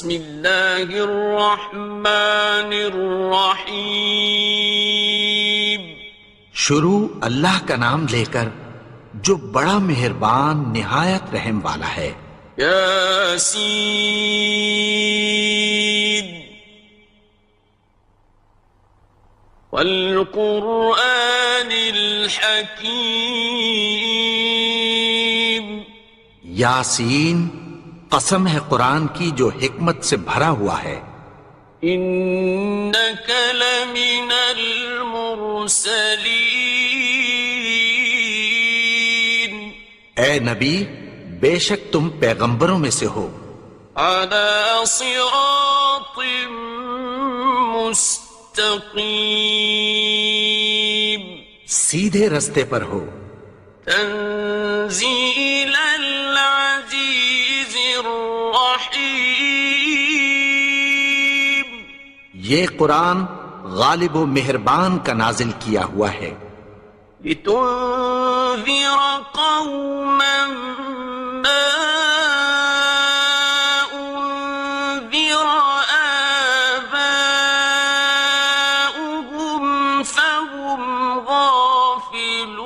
بسم اللہ الرحمن الرحیم. شروع اللہ کا نام لے کر جو بڑا مہربان نہایت رحم والا ہے. یاسین والقرآن الحکیم. یاسین قسم ہے قرآن کی جو حکمت سے بھرا ہوا ہے. انک لمن المرسلین. اے نبی بے شک تم پیغمبروں میں سے ہو. علی صراط مستقیم. سیدھے رستے پر ہو. تنزیل العزیز الرحیم. یہ قرآن غالب و مہربان کا نازل کیا ہوا ہے. لتنذر قوما ما انذر آباؤهم فهم غافلون.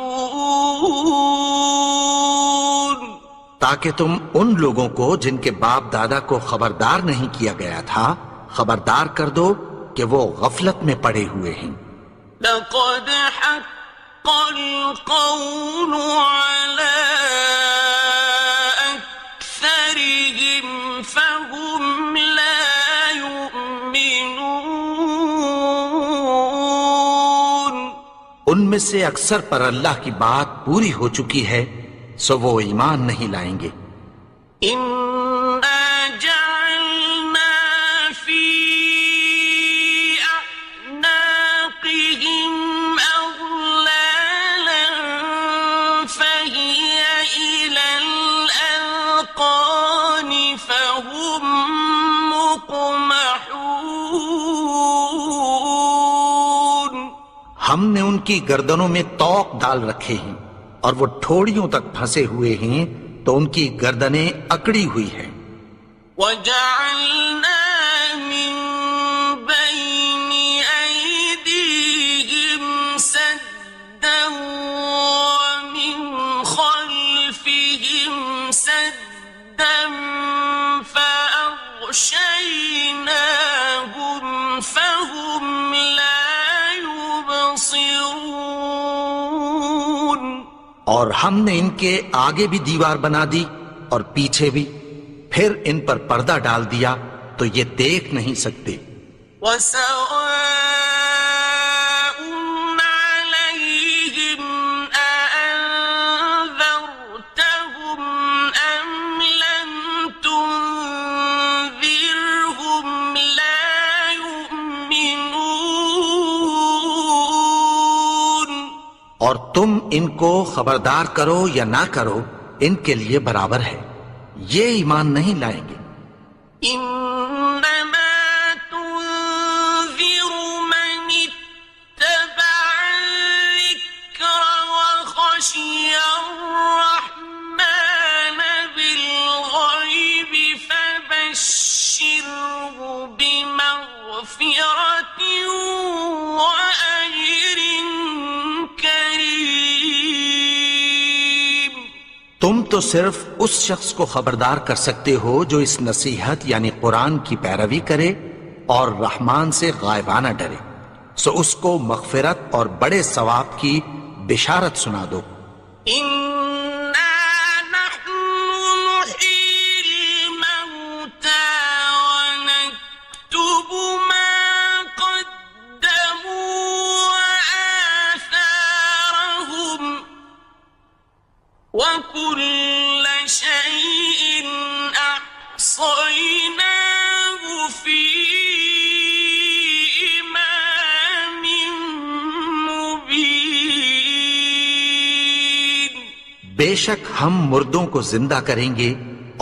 تاکہ تم ان لوگوں کو جن کے باپ دادا کو خبردار نہیں کیا گیا تھا خبردار کر دو کہ وہ غفلت میں پڑے ہوئے ہیں. لقد حق القول على أكثرهم فهم لا يؤمنون. ان میں سے اکثر پر اللہ کی بات پوری ہو چکی ہے سو وہ ایمان نہیں لائیں گے. إنا جعلنا في أعناقهم أغلالا فهي إلى الأذقان فهم مقمحون. ہم نے ان کی گردنوں میں طوق ڈال رکھے ہیں اور وہ ٹھوڑیوں تک پھنسے ہوئے ہیں تو ان کی گردنیں اکڑی ہوئی ہیں. وَجَعَلْنَا مِن بَيْنِ أَيْدِيهِمْ سَدًّا وَمِنْ خَلْفِهِمْ سَدًّا فَأَغْشَيْنَاهُمْ فَهُمْ لَا يُبْصِرُونَ. اور ہم نے ان کے آگے بھی دیوار بنا دی اور پیچھے بھی، پھر ان پر پردہ ڈال دیا تو یہ دیکھ نہیں سکتے. وَسَوَاءٌ عَلَيْهِمْ أَأَنذَرْتَهُمْ أَمْ لَمْ تُنذِرْهُمْ لَا يُؤْمِنُونَ. اور تم ان کو خبردار کرو یا نہ کرو ان کے لیے برابر ہے، یہ ایمان نہیں لائیں گے. إنما تنذر من اتبع الذكر وخشي الرحمن بالغيب فبشره بمغفرة وأجر كريم. تم تو صرف اس شخص کو خبردار کر سکتے ہو جو اس نصیحت یعنی قرآن کی پیروی کرے اور رحمان سے غائبانہ ڈرے، سو اس کو مغفرت اور بڑے ثواب کی بشارت سنا دو. إنا نحن نحيي الموتى ونكتب ما قدموا وآثارهم وكل شيء أحصيناه في إمام مبين. بے شک ہم مردوں کو زندہ کریں گے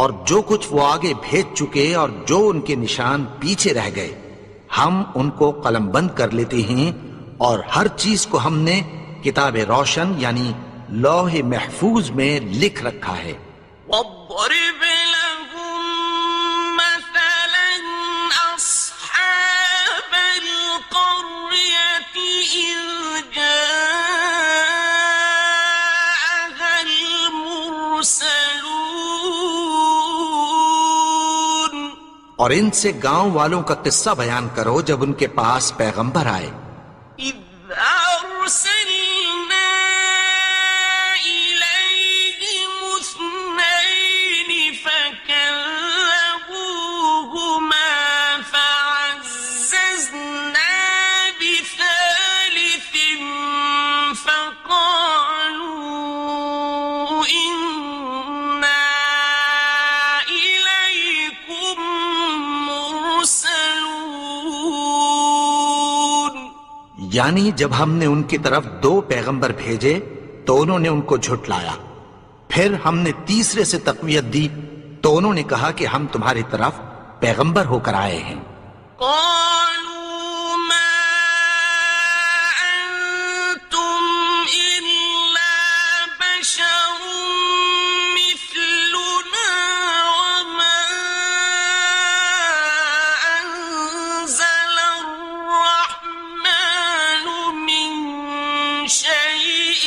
اور جو کچھ وہ آگے بھیج چکے اور جو ان کے نشان پیچھے رہ گئے ہم ان کو قلم بند کر لیتے ہیں اور ہر چیز کو ہم نے کتاب روشن یعنی لوح محفوظ میں لکھ رکھا ہے. واضرب لهم مثلا اور ان سے گاؤں والوں کا قصہ بیان کرو جب ان کے پاس پیغمبر آئے. إذ أرسلنا إليهم اثنين فكذبوهما فعززنا بثالث فقالوا إنا إليكم مرسلون. یعنی جب ہم نے ان کی طرف 2 پیغمبر بھیجے تو انہوں نے ان کو جھٹلایا. پھر ہم نے تیسرے سے تقویت دی تو انہوں نے کہا کہ ہم تمہاری طرف پیغمبر ہو کر آئے ہیں. قالوا ما أنتم إلا بشر مثلنا وما أنزل الرحمن من شيء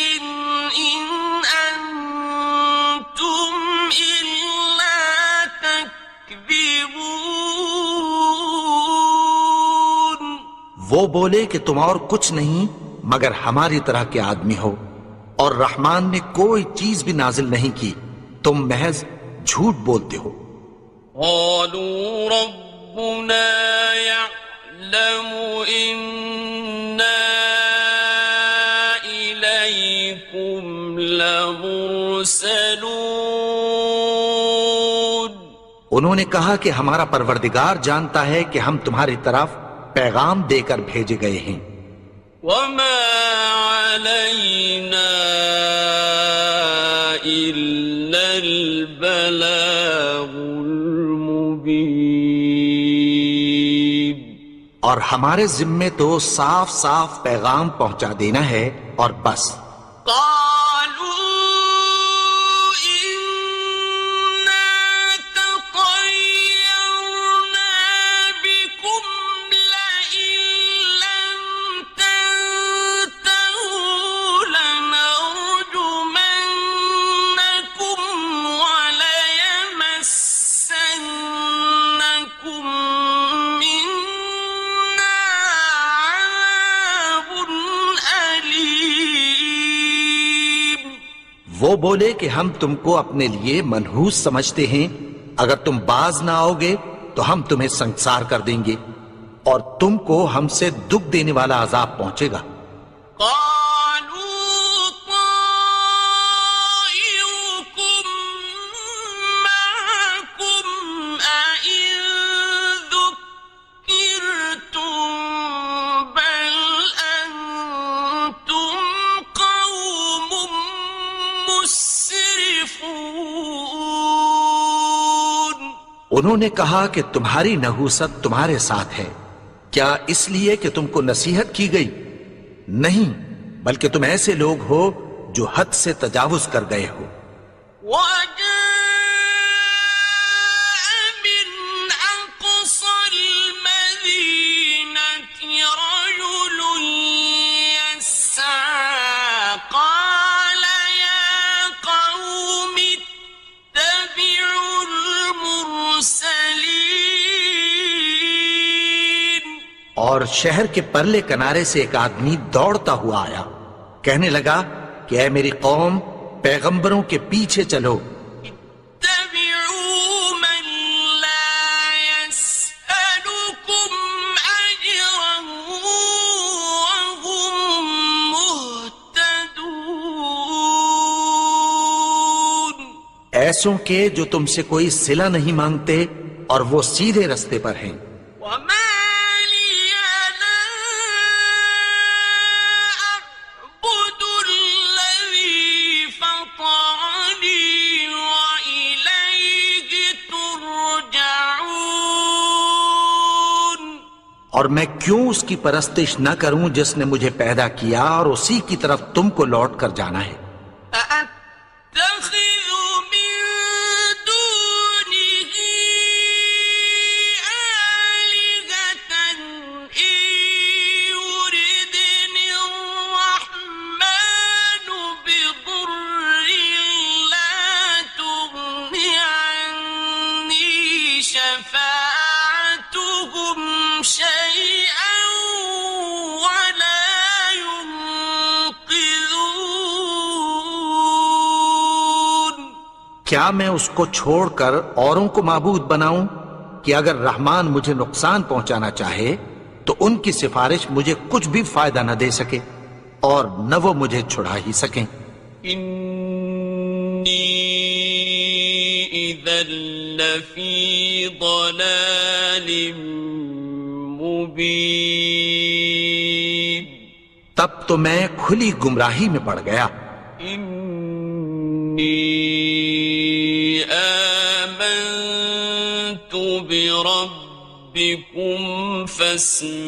إن أنتم إلا تكذبون. وہ بولے کہ تم اور کچھ نہیں مگر ہماری طرح کے آدمی ہو اور رحمان نے کوئی چیز بھی نازل نہیں کی، تم محض جھوٹ بولتے ہو. قالوا ربنا يعلم إنا إليكم لمرسلون. انہوں نے کہا کہ ہمارا پروردگار جانتا ہے کہ ہم تمہاری طرف پیغام دے کر بھیجے گئے ہیں. وما علينا إلا البلاغ المبين. اور ہمارے ذمے تو صاف صاف پیغام پہنچا دینا ہے اور بس. قالوا إنا تطيرنا بكم لئن لم تنتهوا لنرجمنكم وليمسنكم منا عذاب أليم. وہ بولے کہ ہم تم کو اپنے لیے منحوس سمجھتے ہیں، اگر تم باز نہ آؤ گے تو ہم تمہیں سنسار کر دیں گے اور تم کو ہم سے دکھ دینے والا عذاب پہنچے گا. قالوا طائركم معكم أئن ذكرتم بل أنتم قوم مسرفون. انہوں نے کہا کہ تمہاری نحوست تمہارے ساتھ ہے، کیا اس لیے کہ تم کو نصیحت کی گئی؟ نہیں، بلکہ تم ایسے لوگ ہو جو حد سے تجاوز کر گئے ہو. وجاء من أقصى المدينة رجل يسعى قال يا قوم اتبعوا المرسلين. اور شہر کے پرلے کنارے سے ایک آدمی دوڑتا ہوا آیا، کہنے لگا کہ اے میری قوم، پیغمبروں کے پیچھے چلو. اتبعوا من لا يسألكم أجرا وهم مهتدون. ایسوں کے جو تم سے کوئی صلہ نہیں مانگتے اور وہ سیدھے رستے پر ہیں. وما لي لا أعبد الذي فطرني وإليه ترجعون. اور میں کیوں اس کی پرستش نہ کروں جس نے مجھے پیدا کیا اور اسی کی طرف تم کو لوٹ کر جانا ہے. أأتخذ من دونه آلهة إن يردني الرحمن بضر لا تغن عني شفاعتهم کیا میں اس کو چھوڑ کر اوروں کو معبود بناؤں کہ اگر رحمان مجھے نقصان پہنچانا چاہے تو ان کی سفارش مجھے کچھ بھی فائدہ نہ دے سکے اور نہ وہ مجھے چھڑا ہی سکیں؟ انی اذا لفی ضلال مبین، تب تو میں کھلی گمراہی میں پڑ گیا۔ انی آمنت بربکم فاسمعون،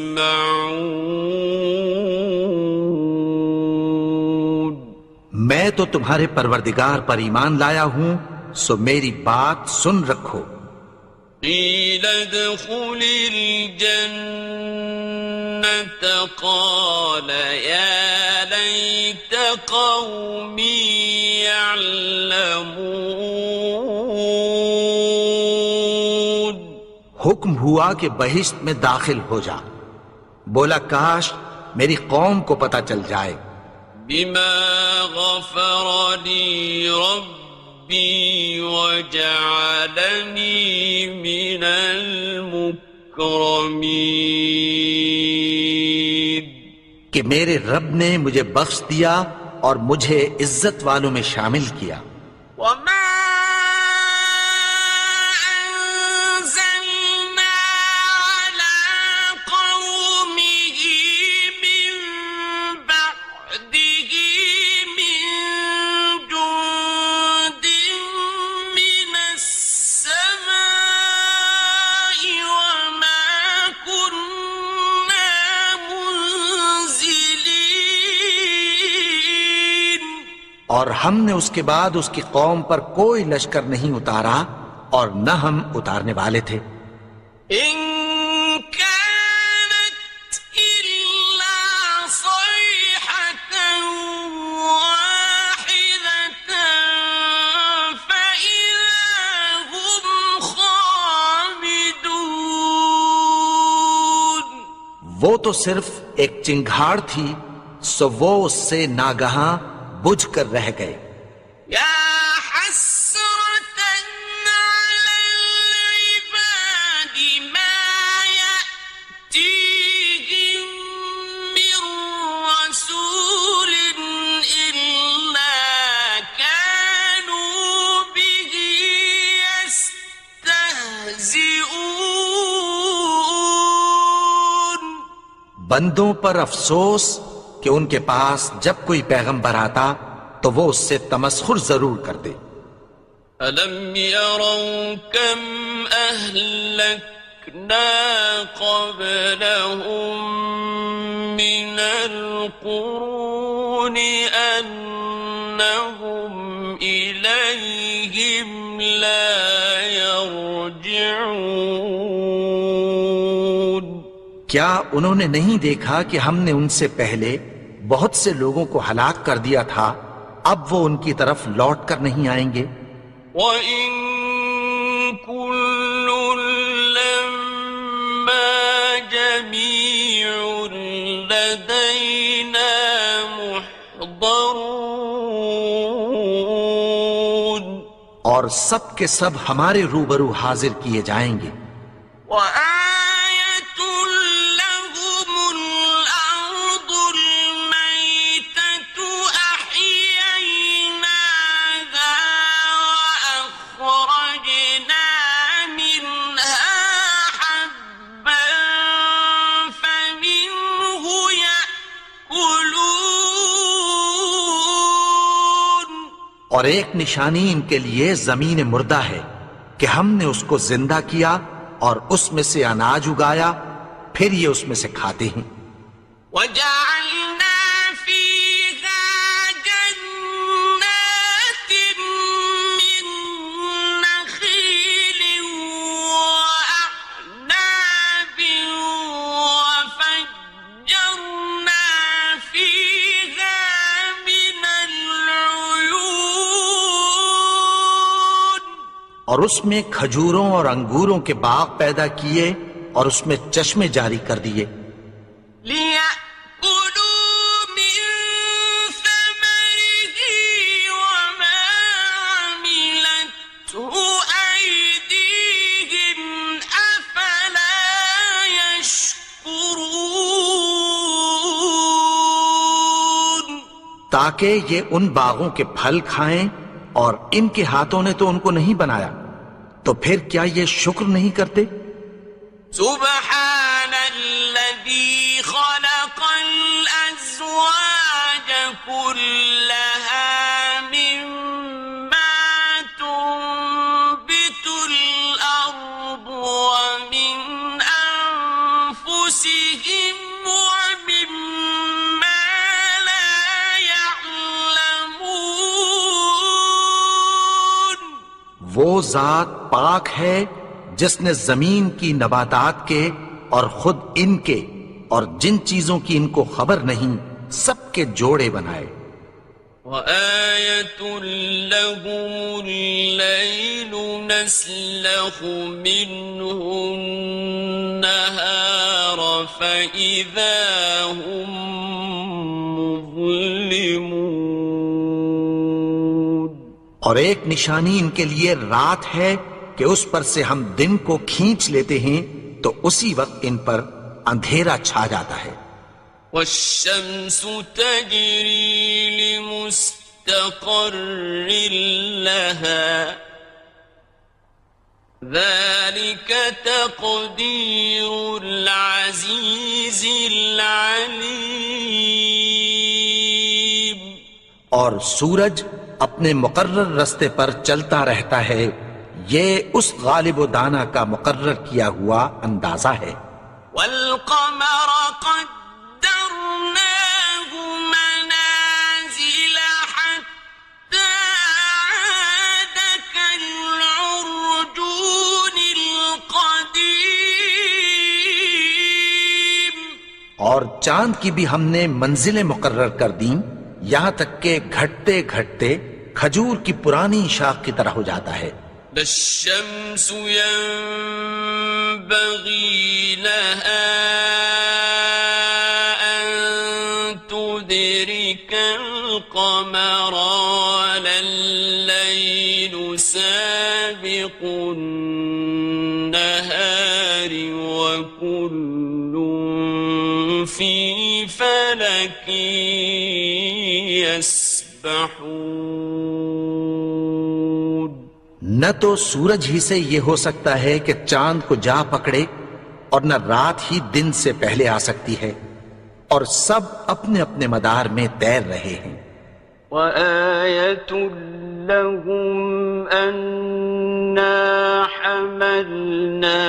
میں تو تمہارے پروردگار پر ایمان لایا ہوں، سو میری بات سن رکھو۔ قیل ادخل الجنة قال یا لیت قومی یعلمون، حکم ہوا کہ بہشت میں داخل ہو جا، بولا کاش میری قوم کو پتہ چل جائے۔ بما غفر لی ربی وجعلنی من المکرمین، کہ میرے رب نے مجھے بخش دیا اور مجھے عزت والوں میں شامل کیا۔ وما أنزلنا على قومه من بعده من جند من السماء وما كنا منزلين، اور ہم نے اس کے بعد اس کی قوم پر کوئی لشکر نہیں اتارا اور نہ ہم اتارنے والے تھے۔ إن كانت إلا صيحة واحدة فإذا هم خامدون، وہ تو صرف ایک چنگھاڑ تھی، سو وہ اس سے ناگہاں بجھ کر رہ گئے۔ يا حسرة على العباد ما يأتيهم من رسول إلا كانوا به يستهزئون، بندوں پر افسوس کہ ان کے پاس جب کوئی پیغمبر آتا تو وہ اس سے تمسخر ضرور کرتے۔ أَلَمْ يَرَوْا كَمْ أَهْلَكْنَا قَبْلَهُمْ مِنَ الْقُرُونِ أَنَّهُمْ إِلَيْهِمْ لَا يَرْجِعُونَ، کیا انہوں نے نہیں دیکھا کہ ہم نے ان سے پہلے بہت سے لوگوں کو ہلاک کر دیا تھا، اب وہ ان کی طرف لوٹ کر نہیں آئیں گے؟ وَإِن كُلٌّ لَّمَّا جَمِيعٌ لَّدَيْنَا مُحْضَرُونَ، اور سب کے سب ہمارے روبرو حاضر کیے جائیں گے۔ وَآيَةٌ لَّهُمُ الْأَرْضُ الْمَيْتَةُ أَحْيَيْنَاهَا وَأَخْرَجْنَا مِنْهَا حَبًّا فَمِنْهُ يَأْكُلُونَ، اور ایک نشانی ان کے لیے زمین مردہ ہے کہ ہم نے اس کو زندہ کیا اور اس میں سے اناج اگایا، پھر یہ اس میں سے کھاتے ہیں۔ وَجَعَلْنَا فِيهَا جَنَّاتٍ مِّن نَّخِيلٍ وَأَعْنَابٍ وَفَجَّرْنَا فِيهَا مِنَ الْعُيُونِ، اور اس میں کھجوروں اور انگوروں کے باغ پیدا کیے اور اس میں چشمے جاری کر دیے۔ لِيَأْكُلُوا مِن ثَمَرِهِ وَمَا عَمِلَتْهُ تاکہ یہ ان باغوں کے پھل کھائیں، اور ان کے ہاتھوں نے تو ان کو نہیں بنایا، تو پھر کیا یہ شکر نہیں کرتے؟ سبحان الذي خلق الأزواج كلها مما تنبت الأرض ومن أنفسهم ومما لا يعلمون. وہ ذات پاک ہے جس نے زمین کی نباتات کے اور خود ان کے اور جن چیزوں کی ان کو خبر نہیں سب کے جوڑے بنائے. وآية لهم الليل نسلخ منه النهار فإذا هم مظلمون. اور ایک نشانی ان کے لیے رات ہے کہ اس پر سے ہم دن کو کھینچ لیتے ہیں تو اسی وقت ان پر اندھیرا چھا جاتا ہے. والشمس تجري لمستقر لها ذلك تقدير العزيز العليم. اور سورج اپنے مقرر رستے پر چلتا رہتا ہے، یہ اس غالب و دانا کا مقرر کیا ہوا اندازہ ہے. والقمر قدرناه منازل حتى عاد كالعرجون القديم. اور چاند کی بھی ہم نے منزلیں مقرر کر دیں، یہاں تک کہ گھٹتے گھٹتے کھجور کی پرانی شاخ کی طرح ہو جاتا ہے. لا الشمس ينبغي لها أن تدرك القمر ولا الليل سابق النهار وكل في فلك يسبحون. نہ تو سورج ہی سے یہ ہو سکتا ہے کہ چاند کو جا پکڑے، اور نہ رات ہی دن سے پہلے آ سکتی ہے، اور سب اپنے اپنے مدار میں تیر رہے ہیں. وآية لهم أنا حملنا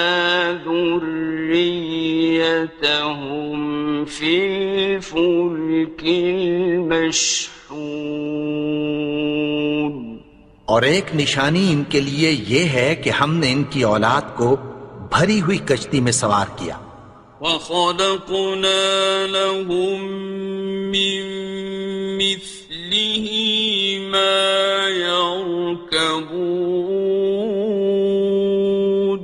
ذريتهم في الفلك المشحون. اور ایک نشانی ان کے لیے یہ ہے کہ ہم نے ان کی اولاد کو بھری ہوئی کشتی میں سوار کیا. وَخَلَقْنَا لَهُم مِّن مِّثْلِهِ مَا يَرْكَبُونَ.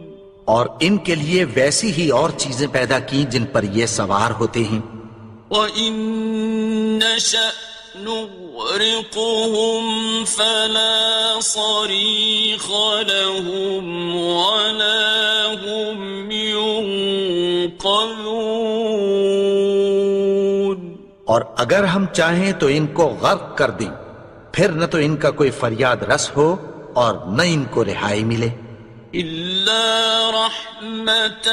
اور ان کے لیے ویسی ہی اور چیزیں پیدا کی جن پر یہ سوار ہوتے ہیں. وَإِن نَّشَأْ نغرقهم فلا صريخ لهم ولا هم ينقذون. اور اگر ہم چاہیں تو ان کو غرق کر دیں، پھر نہ تو ان کا کوئی فریاد رس ہو اور نہ ان کو رہائی ملے. إلا رحمة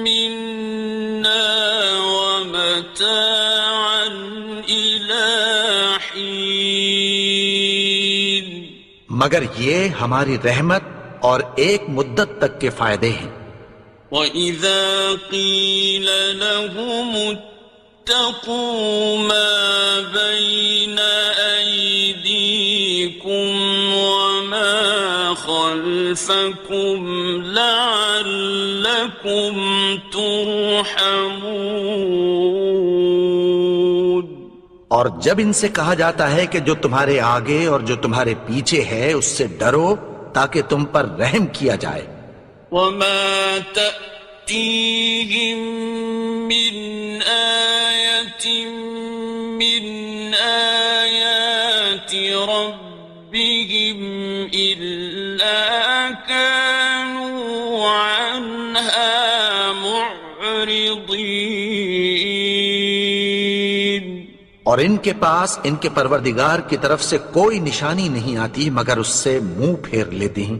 منا ومتاعا إلى حين. مگر یہ ہماری رحمت اور ایک مدت تک کے فائدے ہیں. وَإِذَا قِيلَ لَهُمُ اتَّقُوا مَا بَيْنَ أَيْدِيكُمْ وَمَا خَلْفَكُمْ لَعَلَّكُمْ تُرْحَمُونَ. اور جب ان سے کہا جاتا ہے کہ جو تمہارے آگے اور جو تمہارے پیچھے ہے اس سے ڈرو تاکہ تم پر رحم کیا جائے. وَمَا تَأْتِيهِم مِّنْ آيَةٍ مِّنْ آيَاتِ رَبِّهِمْ إِلَّا كَانُوا عَنْهَا مُعْرِضِينَ. اور اور ان کے پاس ان کے پروردگار کی طرف سے کوئی نشانی نہیں آتی مگر اس سے منہ پھیر لیتے ہیں۔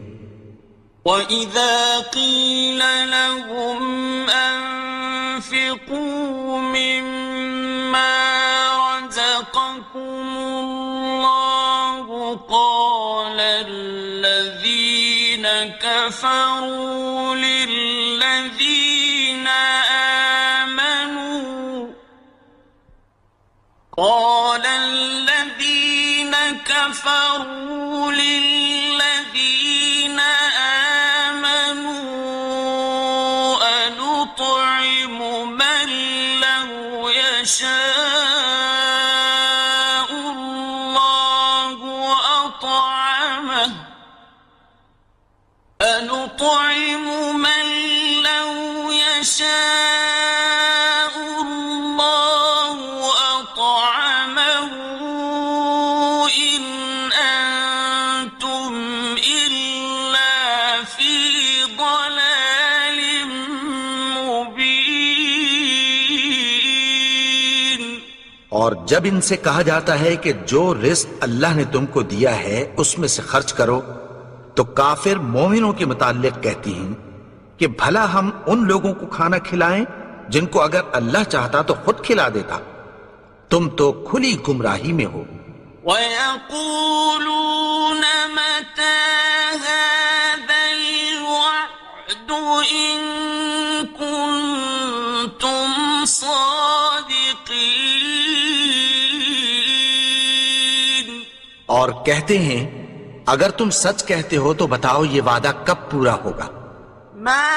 وَإِذَا قِيلَ لَهُمْ أَنفِقُوا مِمَّا رَزَقَكُمُ اللَّهُ قَالَ الَّذِينَ كَفَرُوا لِلَّذِينَ آمَنُوا أَنُطْعِمُ مَن لَّوْ يَشَاءُ اللَّهُ أَطْعَمَهُ إِنْ أَنتُمْ إِلَّا فِي ضَلَالٍ مُّبِينٍ۔ اور جب ان سے کہا جاتا ہے کہ جو رزق اللہ نے تم کو دیا ہے اس میں سے خرچ کرو، تو کافر مومنوں کے متعلق کہتی ہیں کہ بھلا ہم ان لوگوں کو کھانا کھلائیں جن کو اگر اللہ چاہتا تو خود کھلا دیتا، تم تو کھلی گمراہی میں ہو۔ وَيَقُولُونَ مَتَى هَذَا الْوَعْدُ إِن كُنتُمْ صَادِقِينَ۔ اور کہتے ہیں اگر تم سچ کہتے ہو تو بتاؤ یہ وعدہ کب پورا ہوگا؟ مَا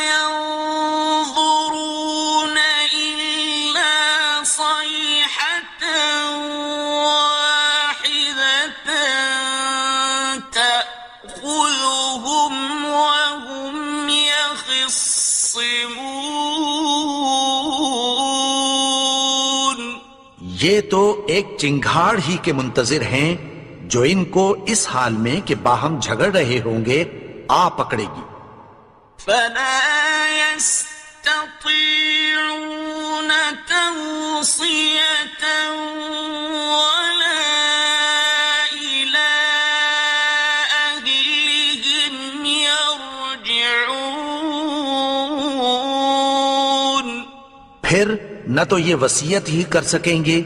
يَنظُرُونَ إِلَّا صَيْحَةً وَاحِدَةً تَأْخُذُهُمْ وَهُمْ يَخِصِّمُونَ۔ یہ تو ایک چنگھاڑ ہی کے منتظر ہیں جو ان کو اس حال میں کہ باہم جھگڑ رہے ہوں گے آ پکڑے گی۔ فَلَا يَسْتَطِيعُونَ تَوْصِيَةً وَلَا إِلَىٰ أَهْلِهِمْ يَرْجِعُونَ۔ پھر نہ تو یہ وصیت ہی کر سکیں گے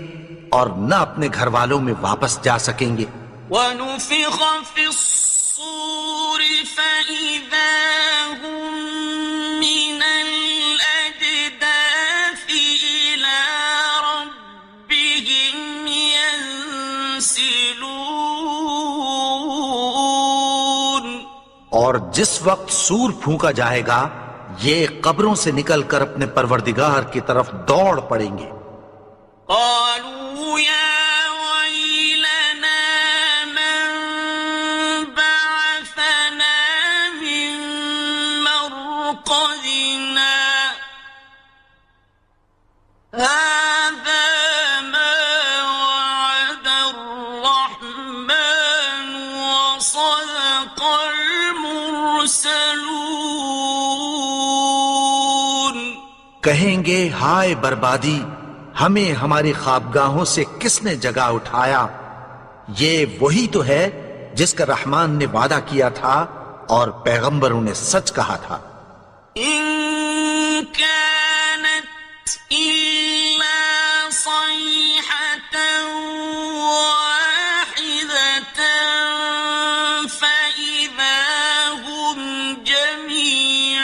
اور نہ اپنے گھر والوں میں واپس جا سکیں گے۔ وَنُفِخَ فِي الصُّورِ فَإِذَا هُم مِّنَ الْأَجْدَاثِ إِلَىٰ رَبِّهِمْ يَنسِلُونَ۔ اور جس وقت سور پھونکا جائے گا یہ قبروں سے نکل کر اپنے پروردگار کی طرف دوڑ پڑیں گے۔ قالوا يا ويلنا من بعثنا من مرقدنا هذا ما وعد الرحمن وصدق المرسلون۔ کہیں گے ہائے بربادی، ہمیں ہماری خوابگاہوں سے کس نے جگا اٹھایا؟ یہ وہی تو ہے جس کا رحمان نے وعدہ کیا تھا اور پیغمبروں نے سچ کہا تھا۔ إن كانت إلا صيحة واحدة فإذا هم جميع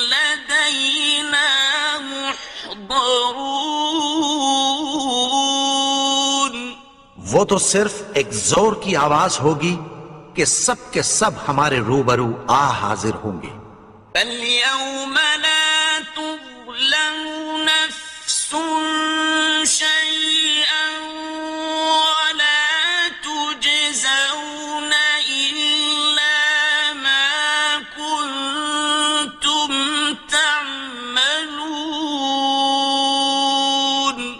لدينا محضرون۔ وہ تو صرف ایک زور کی آواز ہوگی کہ سب کے سب ہمارے روبرو آ حاضر ہوں گے۔ فَالْيَوْمَ لَا تُظْلَمُ نَفْسٌ شَيْئًا وَلَا تُجْزَوْنَ إِلَّا مَا كُنتُمْ تَعْمَلُونَ۔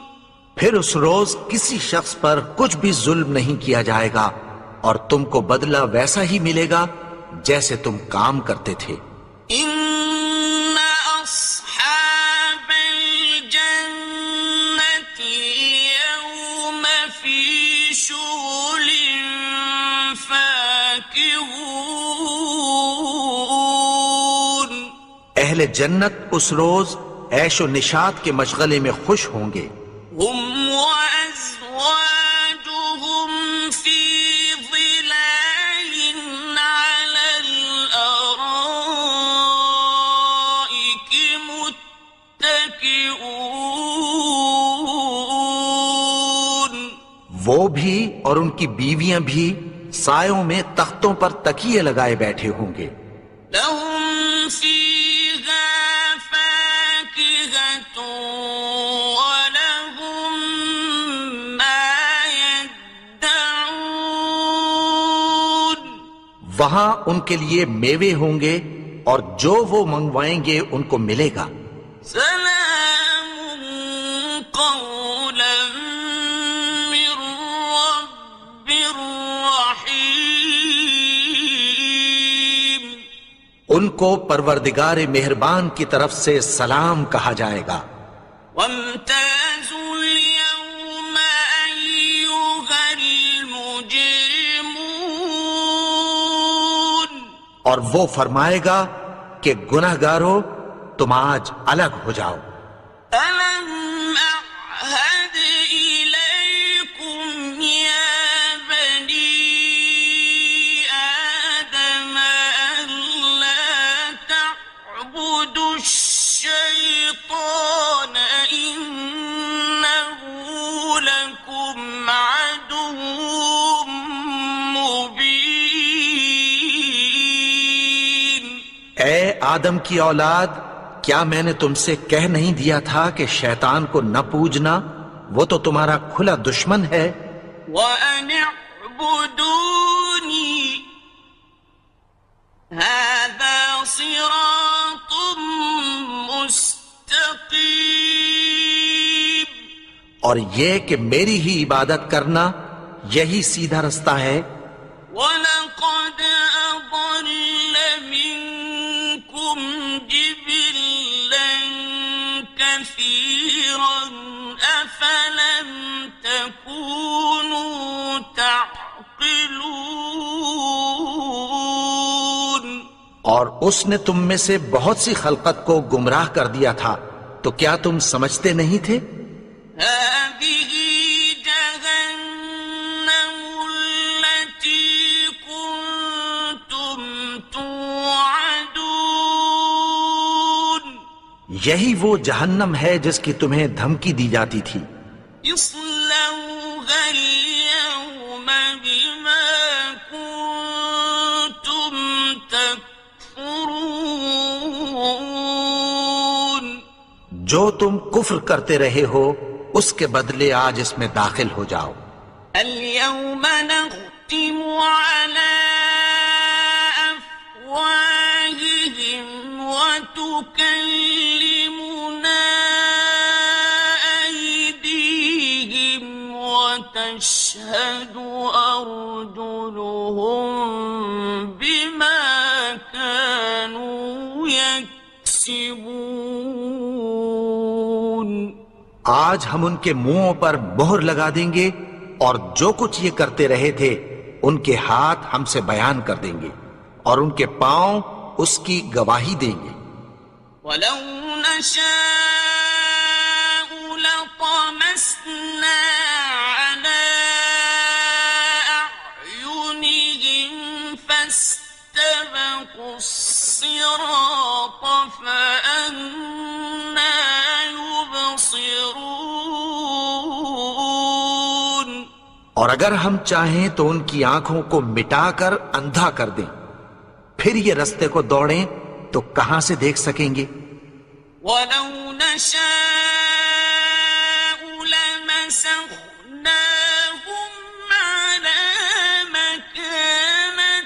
پھر اس روز کسی شخص پر کچھ بھی ظلم نہیں کیا جائے گا اور تم کو بدلہ ویسا ہی ملے گا جیسے تم کام کرتے تھے۔ إِنَّ أَصْحَابَ الْجَنَّةِ الْيَوْمَ اہل جنت اس روز عیش و نشاط کے مشغلے میں خوش ہوں گے. هم وأزواجهم في ظلال على الأرائك متكئون. وہ بھی اور ان کی بیویاں بھی سایوں میں تختوں پر تکیے لگائے بیٹھے ہوں گے. لهم فيها فاكهة ولهم ما يدعون. وہاں ان کے لیے میوے ہوں گے اور جو وہ منگوائیں گے ان کو ملے گا. سلام قولا من رب رحيم. ان کو پروردگار مہربان کی طرف سے سلام کہا جائے گا. وامتازوا اليوم أيها المجرمون. اور وہ فرمائے گا کہ گناہگارو تم آج الگ ہو جاؤ. ألم أعهد إليكم يا بني آدم ألا تعبدوا الشيطان إنه لكم عدو مبين. اے آدم کی اولاد، کیا میں نے تم سے کہہ نہیں دیا تھا کہ شیطان کو نہ پوجنا، وہ تو تمہارا کھلا دشمن ہے. وَأَنِ اعْبُدُونِي هَذَا صِرَاطٌ مُسْتَقِيمٌ. اور یہ کہ میری ہی عبادت کرنا یہی سیدھا رستہ ہے. وَلَقَدْ أَضَلَّ مِنكُمْ جِبِلًّا كَثِيرًا أَفَلَمْ تَكُونُوا تَعْقِلُونَ. اور اس نے تم میں سے بہت سی خلقت کو گمراہ کر دیا تھا، تو کیا تم سمجھتے نہیں تھے؟ هذه جهنم التي كنتم توعدون. یہی وہ جہنم ہے جس کی تمہیں دھمکی دی جاتی تھی. اصلوها اليوم بما كنتم تكفرون. جو تم کفر کرتے رہے ہو اس کے بدلے آج اس میں داخل ہو جاؤ. اليوم نختم على أفواههم وتكلمنا أيديهم وتشهد أرجلهم بما كانوا يكسبون. آج ہم ان کے منہوں پر مہر لگا دیں گے اور جو کچھ یہ کرتے رہے تھے ان کے ہاتھ ہم سے بیان کر دیں گے اور ان کے پاؤں اس کی گواہی دیں گے. ولو نشاء لطمسنا على أعينهم فاستبقوا الصراط فأنى يبصرون. اور اگر ہم چاہیں تو ان کی آنکھوں کو مٹا کر اندھا کر دیں، پھر یہ رستے کو دوڑیں تو کہاں سے دیکھ سکیں گے؟ ولو نشاء لمسخناهم على مكانتهم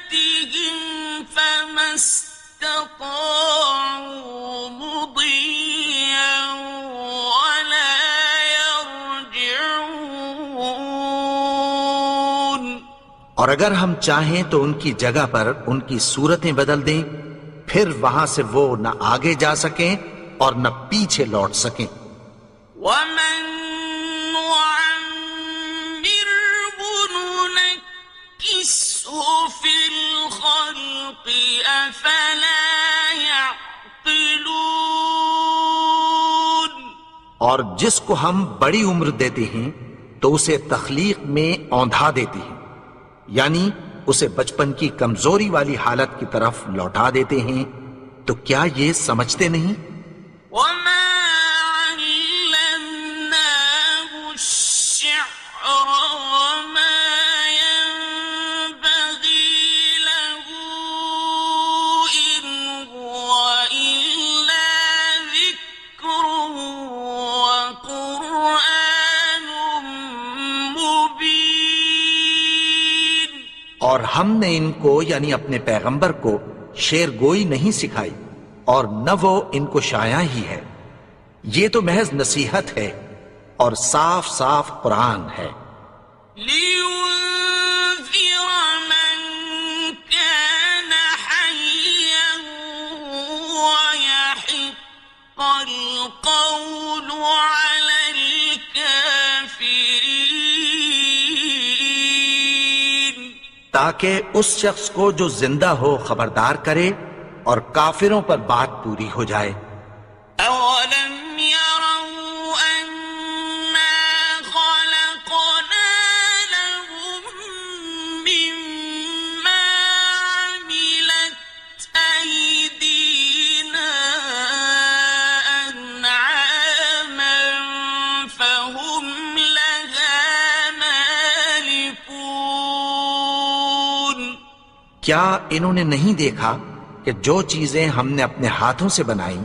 فما استطاعوا مضيا ولا يرجعون. اور اگر ہم چاہیں تو ان کی جگہ پر ان کی صورتیں بدل دیں، پھر وہاں سے وہ نہ آگے جا سکیں اور نہ پیچھے لوٹ سکیں. ومن نعمره ننكسه في الخلق أفلا يعقلون. اور جس کو ہم بڑی عمر دیتے ہیں تو اسے تخلیق میں اوندھا دیتے ہیں، یعنی اسے بچپن کی کمزوری والی حالت کی طرف لوٹا دیتے ہیں، تو کیا یہ سمجھتے نہیں؟ وما علمناه الشعر وما ينبغي له إن هو إلا ذكر وقرآن مبين. اور ہم نے ان کو یعنی اپنے پیغمبر کو شعر گوئی نہیں سکھائی، اور نہ وہ ان کو شایع ہی ہے، یہ تو محض نصیحت ہے اور صاف صاف قرآن ہے، لينذر من كان حيا ويحق القول على الكافرين. تاکہ اس شخص کو جو زندہ ہو خبردار کرے اور کافروں پر بات پوری ہو جائے۔ أولم يروا أنا خلقنا لهم مما عملت أيدينا أنعاما فهم لها مالكون. کیا انہوں نے نہیں دیکھا کہ جو چیزیں ہم نے اپنے ہاتھوں سے بنائیں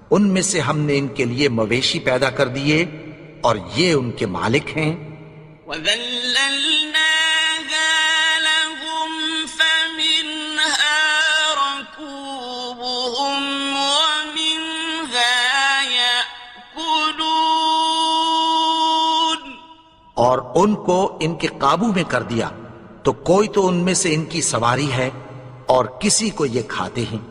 ان میں سے ہم نے ان کے لیے مویشی پیدا کر دیے اور یہ ان کے مالک ہیں؟ وَذَلَّلْنَاهَا لَهُمْ فَمِنْهَا رَكُوبُهُمْ وَمِنْهَا يَأْكُلُونَ. اور ان کو ان کے قابو میں کر دیا تو کوئی تو ان میں سے ان کی سواری ہے اور کسی کو یہ کھاتے ہیں۔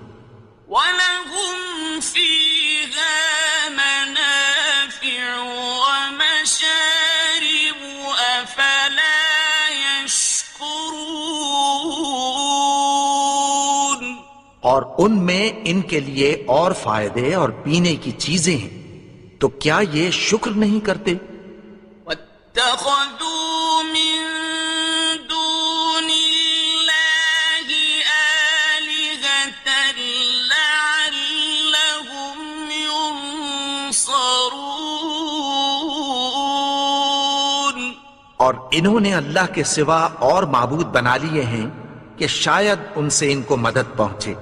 وَلَهُمْ فِيهَا مَنَافِعُ وَمَشَارِبُ أَفَلَا يَشْكُرُونَ. اور ان میں ان کے لیے اور فائدے اور پینے کی چیزیں ہیں، تو کیا یہ شکر نہیں کرتے؟ وَاتَّخَذُوا مِن دُونِ اللَّهِ آلِهَةً لَعَلَّهُمْ يُنصَرُونَ. اور انہوں نے اللہ کے سوا اور معبود بنا لیے ہیں کہ شاید ان سے ان کو مدد پہنچے۔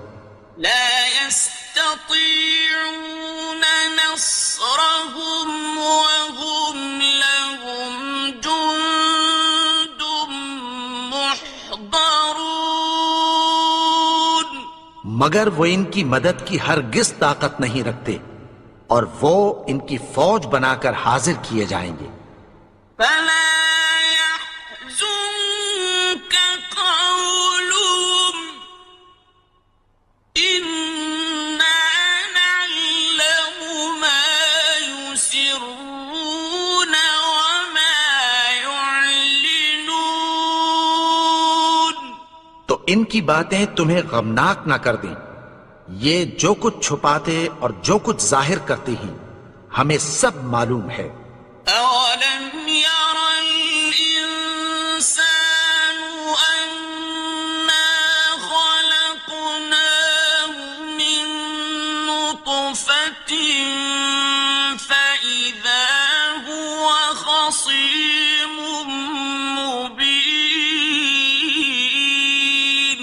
لا يستطيعون نصرهم وهم لهم جند محضرون. مگر وہ ان کی مدد کی ہرگز طاقت نہیں رکھتے، اور وہ ان کی فوج بنا کر حاضر کیے جائیں گے۔ فلا يحزنك قولهم إنا نعلم ما يسرون وما يعلنون. تو ان کی باتیں تمہیں غمناک نہ کر دیں، یہ جو کچھ چھپاتے اور جو کچھ ظاہر کرتے ہیں ہمیں سب معلوم ہے۔ أولم ير الإنسان أنا خلقناه من نطفة فإذا هو خصيم مبين.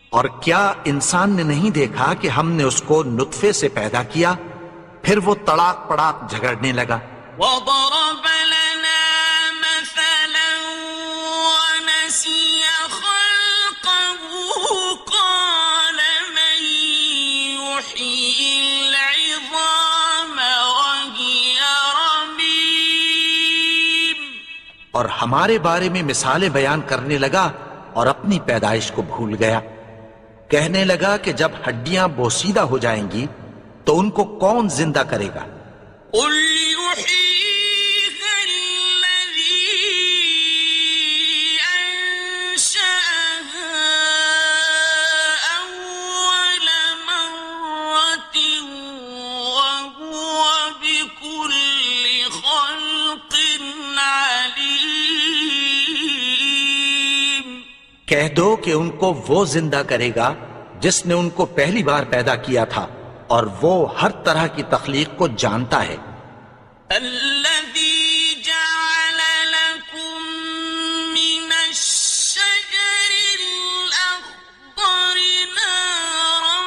اور کیا انسان نے نہیں دیکھا کہ ہم نے اس کو نطفے سے پیدا کیا، پھر وہ تڑاک پڑاک جھگڑنے لگا۔ وضرب لنا مثلا ونسي خلقه قال من يحيي العظام وهي رميم. اور ہمارے بارے میں مثالیں بیان کرنے لگا اور اپنی پیدائش کو بھول گیا۔ کہنے لگا کہ جب ہڈیاں بوسیدہ ہو جائیں گی تو ان کو کون زندہ کرے گا؟ قل يحييها الذي أنشأها أول مرة کہہ دو کہ ان کو وہ زندہ کرے گا جس نے ان کو پہلی بار پیدا کیا تھا، اور وہ ہر طرح کی تخلیق کو جانتا ہے۔ الذي جعل لكم من الشجر الأخضر نارا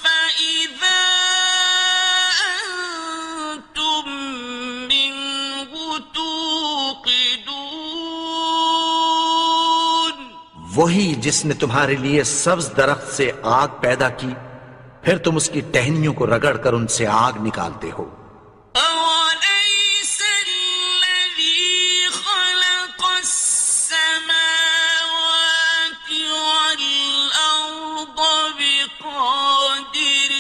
فإذا أنتم منه توقدون، وہی جس نے تمہارے لیے سبز درخت سے آگ پیدا کی، پھر تم اس کی ٹہنیوں کو رگڑ کر ان سے آگ نکالتے ہو۔ أوليس الذي خلق السماوات والأرض بقادر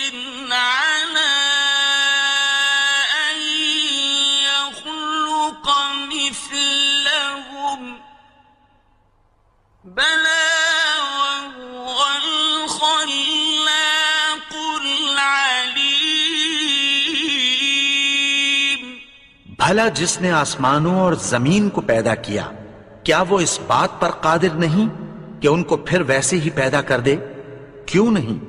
على أن يخلق مثلهم؟ بلى وهو الخلاق العليم۔ بھلا جس نے آسمانوں اور زمین کو پیدا کیا، کیا وہ اس بات پر قادر نہیں کہ ان کو پھر ویسے ہی پیدا کر دے؟ کیوں نہیں؟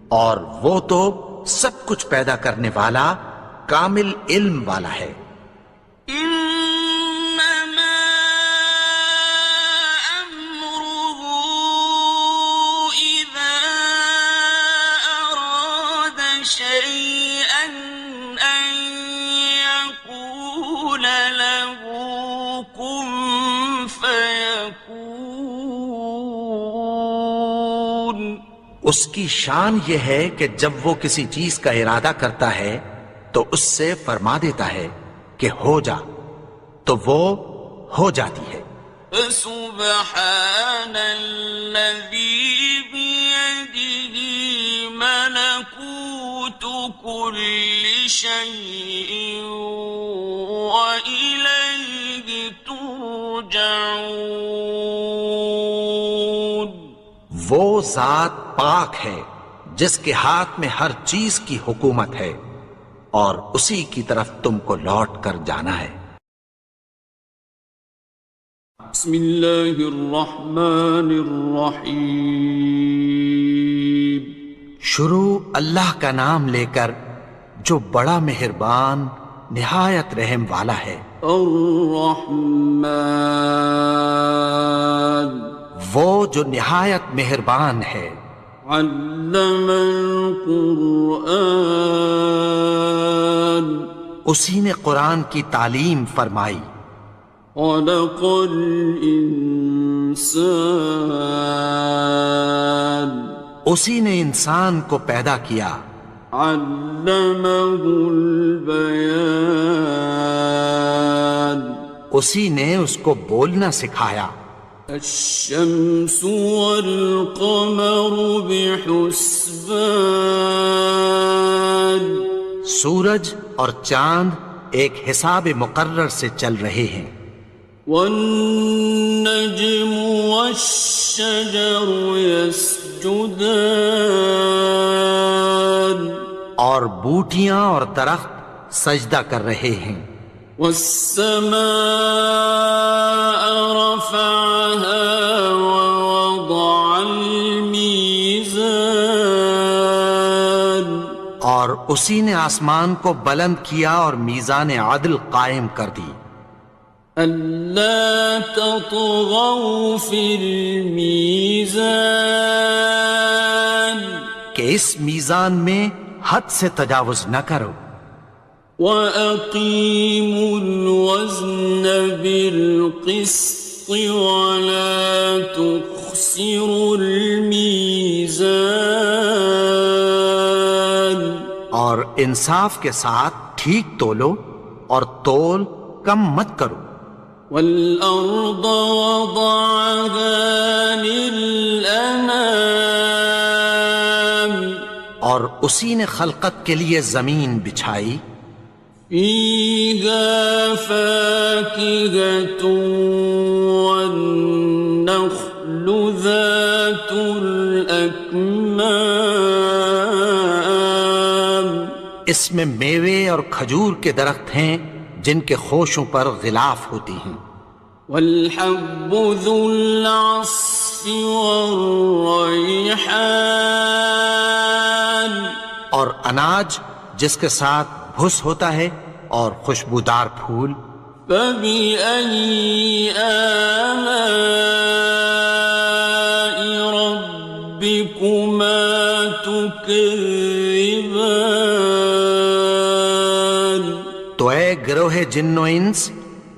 اور وہ تو سب کچھ پیدا کرنے والا، کامل علم والا ہے۔ إنما أمره إذا أراد شيئا أن يقول له كن فيكون۔ اس کی شان یہ ہے کہ جب وہ کسی چیز کا ارادہ کرتا ہے تو اس سے فرما دیتا ہے کہ ہو جا، تو وہ ہو جاتی ہے۔ فسبحان الذي بيده ملكوت كل شيء وإليه ترجعون۔ وہ ذات پاک ہے جس کے ہاتھ میں ہر چیز کی حکومت ہے، اور اسی کی طرف تم کو لوٹ کر جانا ہے۔ بسم اللہ الرحمن الرحیم۔ شروع اللہ کا نام لے کر جو بڑا مہربان نہایت رحم والا ہے۔ الرحمن، وہ جو نہایت مہربان ہے۔ علم القرآن، اسی نے قرآن کی تعلیم فرمائی۔ خلق الانسان، اسی نے انسان کو پیدا کیا۔ علمہ البیان، اسی نے اس کو بولنا سکھایا۔ الشمس والقمر بحسبان، سورج اور چاند ایک حساب مقرر سے چل رہے ہیں۔ والنجم والشجر يسجدان، اور بوٹیاں اور درخت سجدہ کر رہے ہیں۔ والسماء رفعها ووضع الميزان، اور اسی نے آسمان کو بلند کیا اور میزان عدل قائم کر دی۔ ألا تطغوا في الميزان، کہ اس میزان میں حد سے تجاوز نہ کرو۔ وَأَقِيمُوا الْوَزْنَ بِالْقِسْطِ وَلَا تُخْسِرُوا الْمِيزَانَ، اور انصاف کے ساتھ ٹھیک تولو اور تول کم مت کرو۔ وَالْأَرْضَ وَضَعَهَا لِلْأَنَامِ، اور اسی نے خلقت کے لیے زمین بچھائی۔ فِيهَا فَاكِهَةٌ وَالنَّخْلُ ذَاتُ الْأَكْمَامِ، اس میں میوے اور کھجور کے درخت ہیں جن کے خوشوں پر غلاف ہوتی ہیں۔ وَالْحَبُّ ذُو الْعَصْفِ والریحان اور اناج جس کے ساتھ بھس ہوتا ہے اور خوشبودار پھول. فبأي آلاء ربكما تكذبان. تو اے گروہ جن و انس،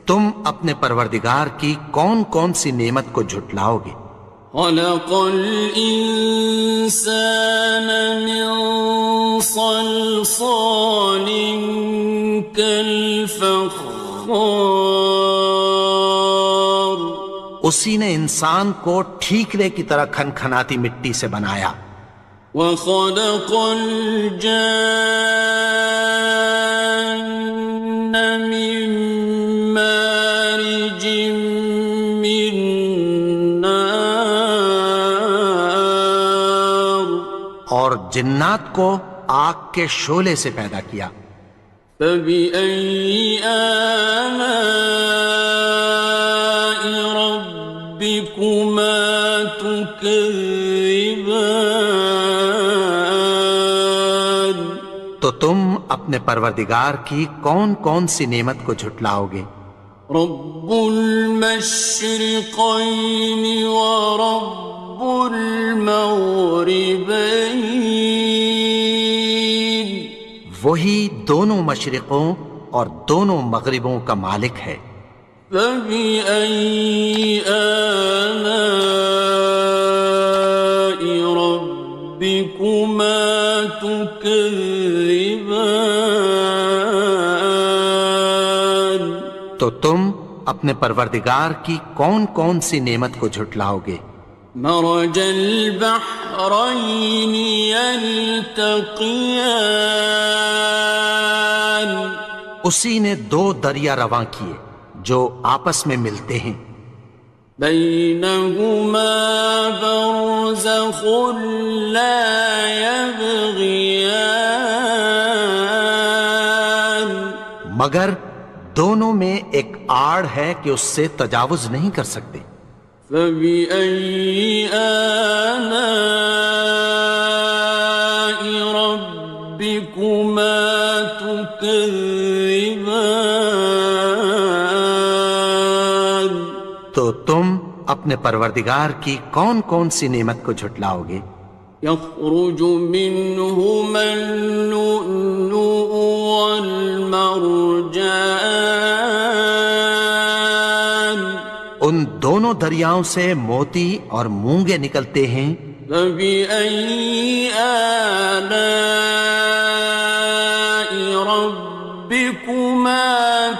تم اپنے پروردگار کی کون کون سی نعمت کو جھٹلاؤ گے؟ خلق الإنسان من صلصال كالفخار. اسی نے انسان کو ٹھیکرے کی طرح کھنکھناتی مٹی سے بنایا. وخلق الجان من مارج من نار. اور جنات کو آگ کے شعلے سے پیدا کیا. فبأي آلاء ربكما تكذبان. تو تم اپنے پروردگار کی کون کون سی نعمت کو جھٹلاؤ گے؟ رب المشرقين ورب المغربين. وہی دونوں مشرقوں اور دونوں مغربوں کا مالک ہے. فبأي آلاء ربكما تكذبان. تو تم اپنے پروردگار کی کون کون سی نعمت کو جھٹلاؤ گے؟ مرج البحرين يلتقيان. اسی نے دو دریا رواں کیے جو آپس میں ملتے ہیں. بينهما برزخ لا يبغيان. مگر دونوں میں ایک آڑ ہے کہ اس سے تجاوز نہیں کر سکتے. فبأي آلاء ربكما تكذبان. تو تم اپنے پروردگار کی کون کون سی نعمت کو جھٹلاؤ گے؟ يخرج منهما اللؤلؤ والمرجان. ان دونوں دریاؤں سے موتی اور مونگے نکلتے ہیں. فبأي آلاء ربكما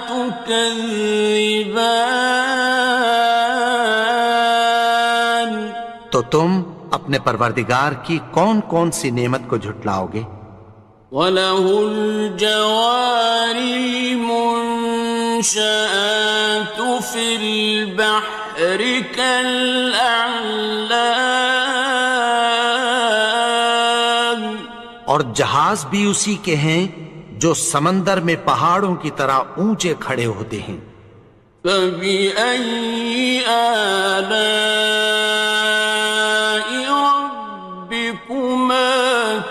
تكذبان. تو تم اپنے پروردگار کی کون کون سی نعمت کو جھٹلاؤ گے؟ وَلَهُ الْجَوَارِ الْمُنشَآتُ فِي الْبَحْرِ كَالْأَعْلَامِ. اور جہاز بھی اسی کے ہیں جو سمندر میں پہاڑوں کی طرح اونچے کھڑے ہوتے ہیں. فبأي آلاء ربكما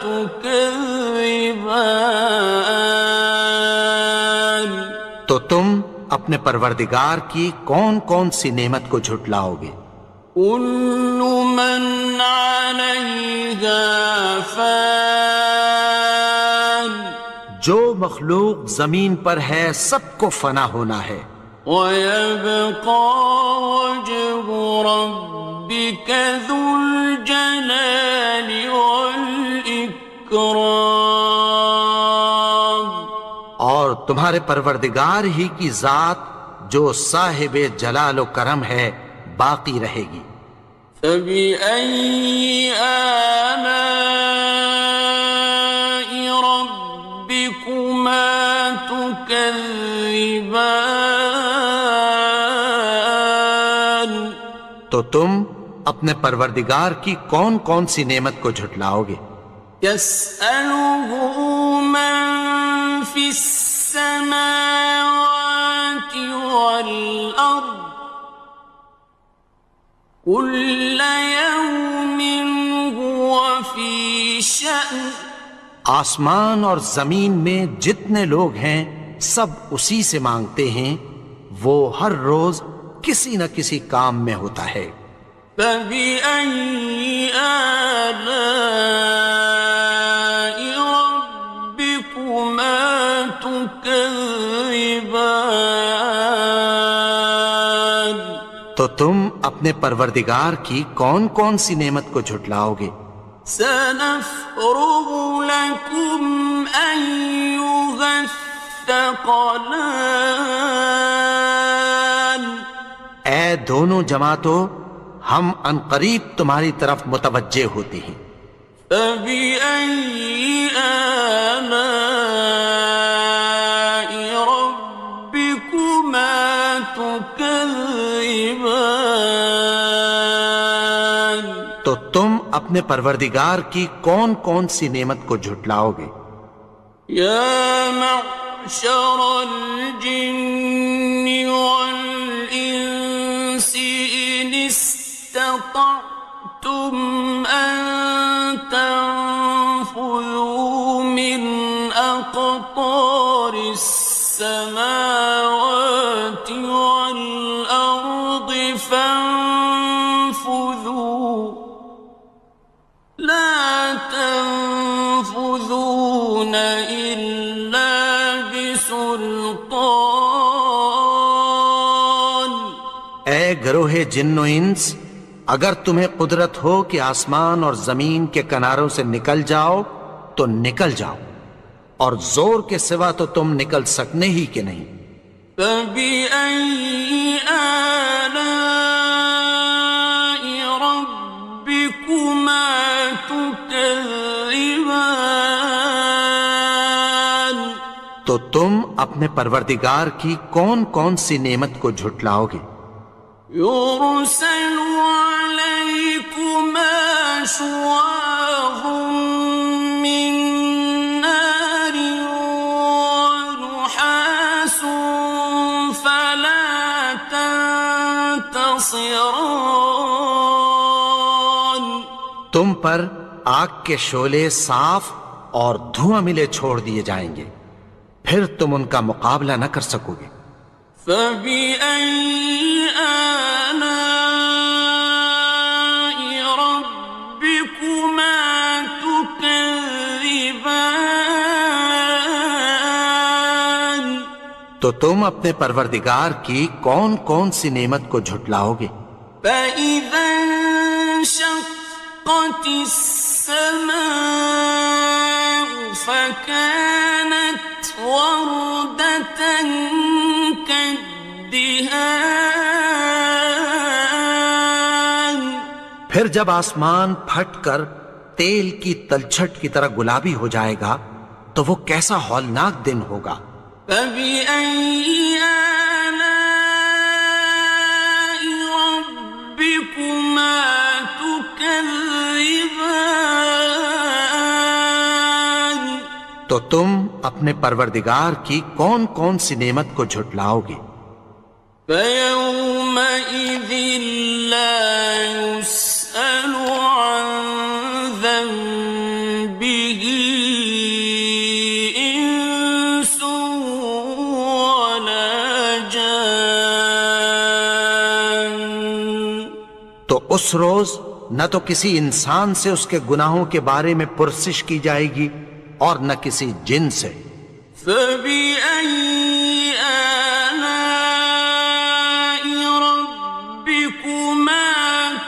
تكذبان. تو تم اپنے پروردگار کی کون کون سی نعمت کو جھٹلاؤ گے؟ كل من عليها فان. جو مخلوق زمین پر ہے سب کو فنا ہونا ہے. وَيَبْقَى وَجْهُ رَبِّكَ ذُو الْجَلَالِ وَالْإِكْرَامِ. اور تمہارے پروردگار ہی کی ذات جو صاحب جلال و کرم ہے باقی رہے گی. فَبِأَيِّ آلَاءِ رَبِّكُمَا تُكَذِّبَانِ. تو تم اپنے پروردگار کی کون کون سی نعمت کو جھٹلاؤ گے؟ يَسْأَلُهُ مَن فِي السَّمَاوَاتِ وَالْأَرْضِ كل يوم هو في شأن آسمان اور زمین میں جتنے لوگ ہیں سب اسی سے مانگتے ہیں، وہ ہر روز کسی نہ کسی کام میں ہوتا ہے۔ فبأي آلاء ربكما تكذبان تو تم اپنے پروردگار کی کون کون سی نعمت کو جھٹلاؤ گے؟ سنفرغ لكم أيها الثقلان اے دونوں جماعتوں، ہم عنقریب تمہاری طرف متوجہ ہوتے ہیں۔ فبأي آلاء ربكما تكذبان تو تم اپنے پروردگار کی کون کون سی نعمت کو جھٹلاؤ گے؟ يا معشر الجن والإنس إن استطعتم أن تنفذوا من أقطار السماوات والأرض فانفذوا لا تنفذون إلا بسلطان اے گروہ جن و انس، اگر تمہیں قدرت ہو کہ آسمان اور زمین کے کناروں سے نکل جاؤ تو نکل جاؤ، اور زور کے سوا تو تم نکل سکنے ہی کہ نہیں۔ فبأي آلاء ربكما تكذبان تو تم اپنے پروردگار کی کون کون سی نعمت کو جھٹلاؤ گے؟ يرسل عليكما شواظ من نار ونحاس فلا تنتصران تم پر آگ کے شعلے صاف اور دھواں ملے چھوڑ دیے جائیں گے، پھر تم ان کا مقابلہ نہ کر سکو گے۔ فبأي آلاء ربكما تكذبان تو تم اپنے پروردگار کی کون کون سی نعمت کو جھٹلاؤ گے؟ فإذا انشقت السماء فكانت وردة كالدهان پھر جب آسمان پھٹ کر تیل کی تلچھٹ کی طرح گلابی ہو جائے گا تو وہ کیسا ہولناک دن ہوگا۔ فبأي آلاء ربكما تكذبان تو تم اپنے پروردگار کی کون کون سی نعمت کو جھٹلاؤ گے؟ فيومئذ لا يسأل عن ذنبه إنس ولا جان تو اس روز نہ تو کسی انسان سے اس کے گناہوں کے بارے میں پرسش کی جائے گی اور نہ کسی جن سے۔ فبأي آلاء ربكما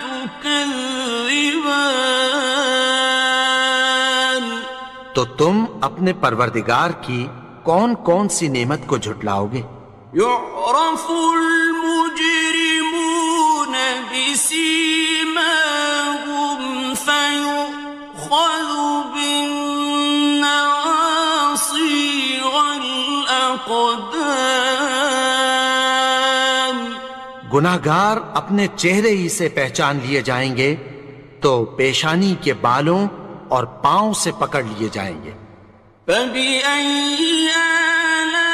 تكذبان تو تم اپنے پروردگار کی کون کون سی نعمت کو جھٹلاؤ گے؟ يعرف المجرمون بسيماهم فيؤخذ بالنواصي والأقدام گناہگار اپنے چہرے ہی سے پہچان لیے جائیں گے تو پیشانی کے بالوں اور پاؤں سے پکڑ لیے جائیں گے۔ فبأي آلاء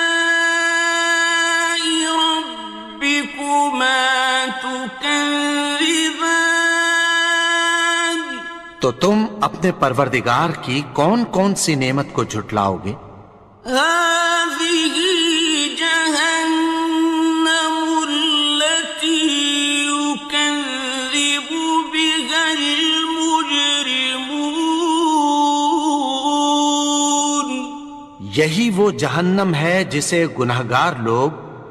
ربكما تكذبان تو تم اپنے پروردگار کی کون کون سی نعمت کو جھٹلاؤ گے؟ هذه جهنم التي يكذب بها المجرمون یہی وہ جہنم ہے جسے گنہگار لوگ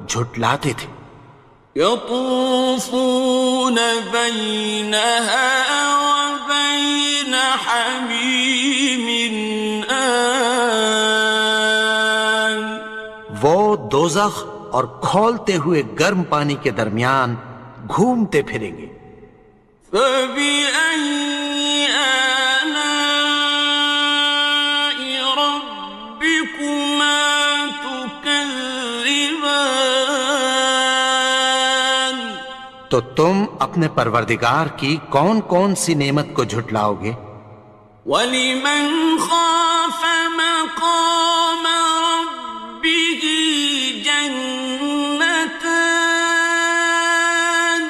جھٹلاتے تھے۔ يطوفون بينها وبين حميم آن وہ دوزخ اور کھولتے ہوئے گرم پانی کے درمیان گھومتے پھریں گے۔ فبأي آلاء ربكما تكذبان تو تم اپنے پروردگار کی کون کون سی نعمت کو جھٹلاؤ گے؟ وَلِمَنْ خَافَ مَقَامَ رَبِّهِ جَنَّتَانِ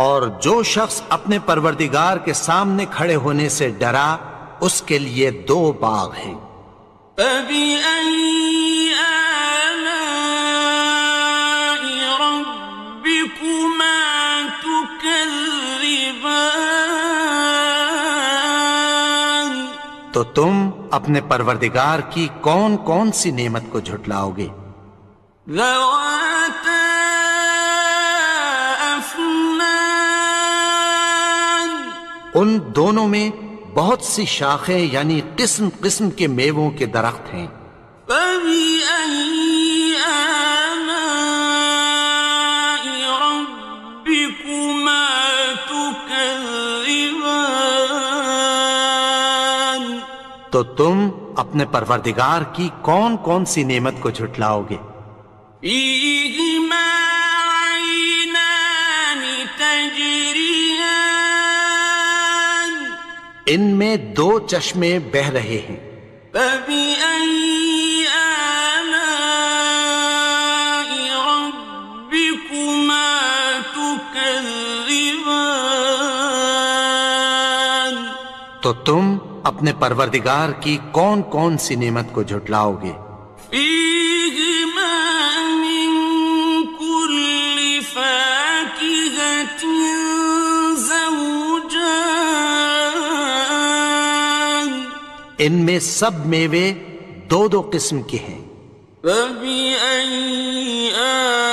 اور جو شخص اپنے پروردگار کے سامنے کھڑے ہونے سے ڈرا اس کے لیے 2 باغ ہیں۔ فَبِأَيِّ آلَاءِ رَبِّكُمَا تُكَذِّبَانِ تو تم اپنے پروردگار کی کون کون سی نعمت کو جھٹلاؤ گے؟ ذَوَاتَا أَفْنَانٍ ان دونوں میں بہت سی شاخیں یعنی قسم قسم کے میووں کے درخت ہیں۔ فَبِأَيِّ آلَاءِ رَبِّكُمَا تُكَذِّبَانِ تو تم اپنے پروردگار کی کون کون سی نعمت کو جھٹلاؤ گے؟ فِيهِمَا عَيْنَانِ تَجْرِيَانِ ان میں 2 چشمے بہہ رہے ہیں۔ فَبِأَيِّ آلَاءِ رَبِّكُمَا تُكَذِّبَانِ تو تم اپنے پروردگار کی کون کون سی نعمت کو جھٹلاؤ گے؟ فِيهِمَا مِن كُلِّ فَاكِهَةٍ زَوْجَانِ ان میں سب میوے 2 قسم کے ہیں۔ فَبِأَيِّ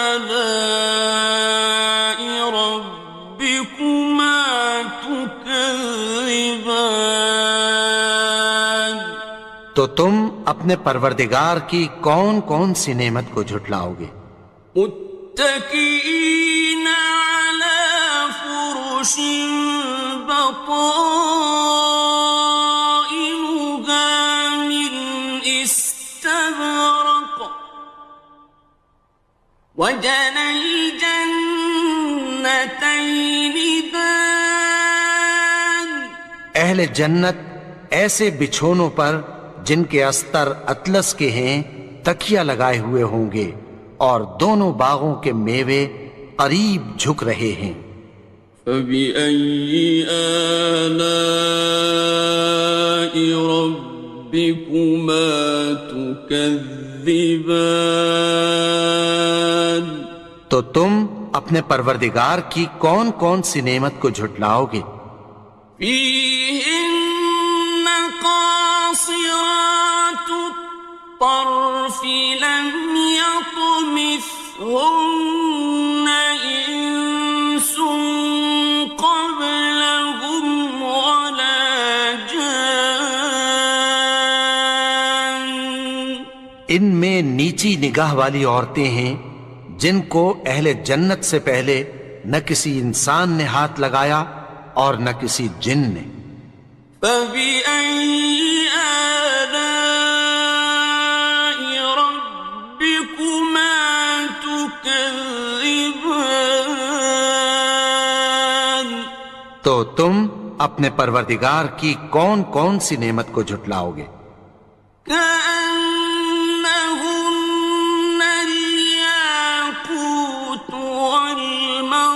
آلَاءِ رَبِّكُمَا تُكَذِّبَانِ تو تم اپنے پروردگار کی کون کون سی نعمت کو جھٹلاؤ گے؟ متكئين على فرش بطائنها من استبرق وجنى الجنتين دان اہل جنت ایسے بچھونوں پر جن کے استر اطلس کے ہیں تکیہ لگائے ہوئے ہوں گے اور دونوں باغوں کے میوے قریب جھک رہے ہیں۔ فَبِأَيِّ آلَاءِ رَبِّكُمَا تُكَذِّبَانِ تو تم اپنے پروردگار کی کون کون سی نعمت کو جھٹلاؤ گے؟ فِيهِنَّ قَاصِرَاتُ الطَّرْفِ لَمْ يَطْمِثْهُنَّ إِنسٌ قَبْلَهُمْ وَلَا جَانٌّ ان میں نیچی نگاہ والی عورتیں ہیں جن کو اہل جنت سے پہلے نہ کسی انسان نے ہاتھ لگایا اور نہ کسی جن نے۔ فَبِأَيِّ آلَاءِ رَبِّكُمَا تُكَذِّبَانِ تو تم اپنے پروردگار کی کون کون سی نعمت کو جھٹلاؤ گے؟ كَأَنَّهُنَّ الْيَاقُوتُ وَالْمَرْجَانُ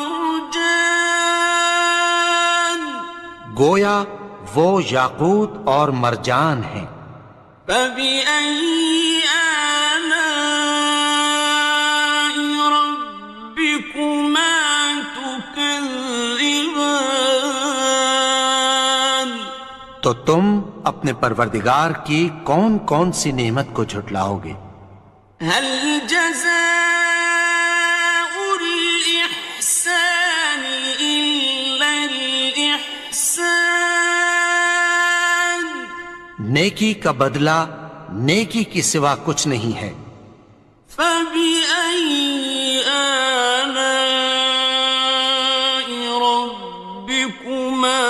گویا وہ یاقوت اور مرجان ہیں۔ فبأي آلاء ربكما تكذبان؟ تو تم اپنے پروردگار کی کون کون سی نعمت کو جھٹلاؤ گے؟ هل جزاء الإحسان إلا الإحسان؟ نیکی کا بدلہ نیکی کی سوا کچھ نہیں ہے۔ فبأي آلاء ربكما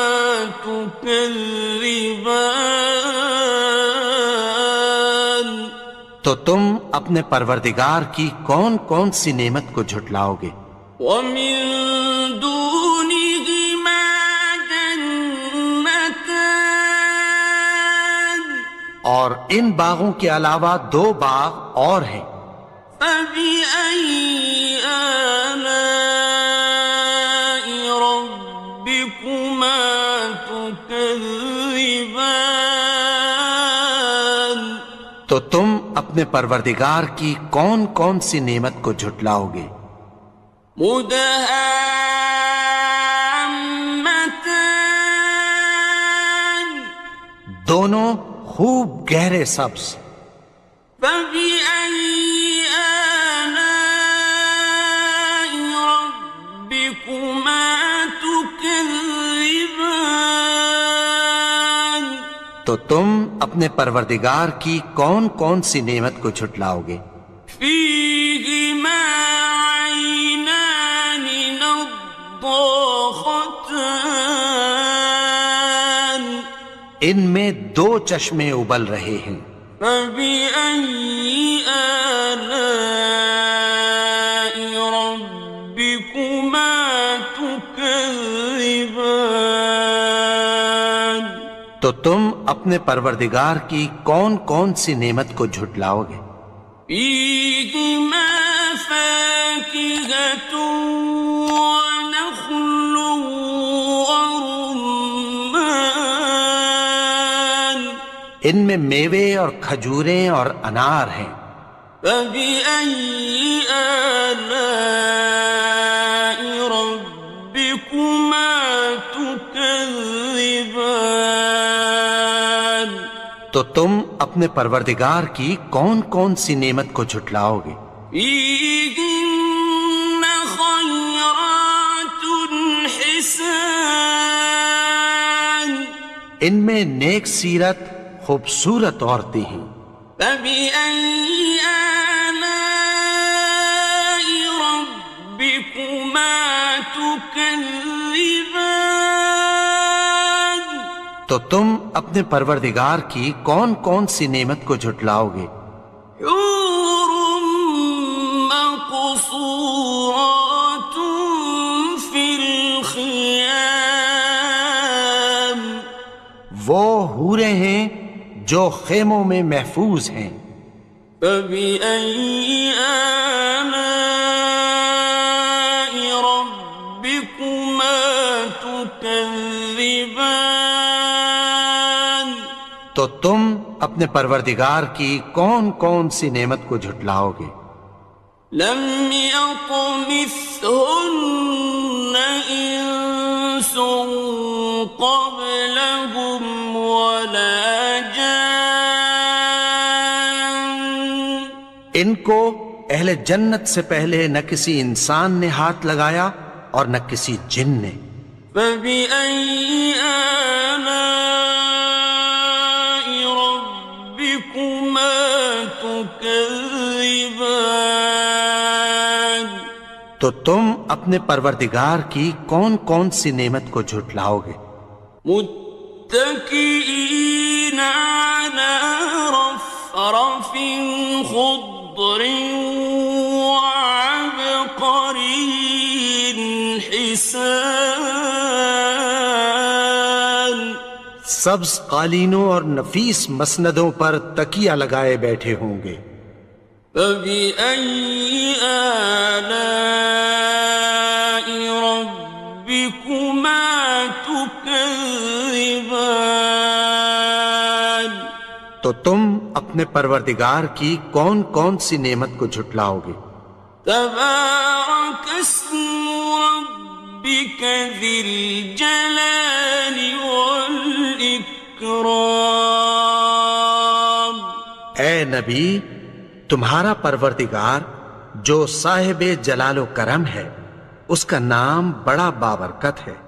تكذبان؟ تو تم اپنے پروردگار کی کون کون سی نعمت کو جھٹلاؤ گے؟ ومن دونهما جنتان؟ اور ان باغوں کے علاوہ دو باغ اور ہیں۔ فبأي آلاء ربكما تكذبان؟ تو تم اپنے پروردگار کی کون کون سی نعمت کو جھٹلاؤ گے؟ مدهامتان؟ دونوں خوب گہرے سبز۔ فبأي آلاء ربكما تكذبان؟ تو تم اپنے پروردگار کی کون کون سی نعمت کو جھٹلاؤ گے؟ فيهما عينان نضاختان؟ ان میں دو چشمے ابل رہے ہیں۔ فبأي آلاء ربكما تكذبان؟ تو تم اپنے پروردگار کی کون کون سی نعمت کو جھٹلاؤ گے؟ فيهما فاكهة ونخل ورمان؟ ان میں میوے اور کھجوریں اور انار ہیں۔ فبأي آلاء ربكما تكذبان؟ تو تم اپنے پروردگار کی کون کون سی نعمت کو جھٹلاؤ گے؟ فيهن خيرات حسان؟ ان میں نیک سیرت خوبصورت عورتیں ہیں۔ فبأي آلاء ربكما تكذبان؟ تو تم اپنے پروردگار کی کون کون سی نعمت کو جھٹلاؤ گے؟ حور مقصورات في الخيام؟ وہ حوریں ہیں جو خیموں میں محفوظ ہیں۔ فبأي آلاء ربكما تكذبان؟ تو تم اپنے پروردگار کی کون کون سی نعمت کو جھٹلاؤ گے؟ لم يطمثهن إنس قبلهم ولا جان؟ ان کو اہل جنت سے پہلے نہ کسی انسان نے ہاتھ لگایا اور نہ کسی جن نے۔ فبأي آلاء ربكما تكذبان؟ تو تم اپنے پروردگار کی کون کون سی نعمت کو جھٹلاؤ گے؟ متكئين على رفرف خضر وعبقري حسان؟ سبز قالینوں اور نفیس مسندوں پر تکیہ لگائے بیٹھے ہوں گے۔ فبأي آلاء ربكما تكذبان؟ تم اپنے پروردگار کی کون کون سی نعمت کو جھٹلاؤ گے؟ تبارك اسم ربك ذي الجلال والإكرام. اے نبی، تمہارا پروردگار جو صاحب جلال و کرم ہے، اس کا نام بڑا بابرکت ہے.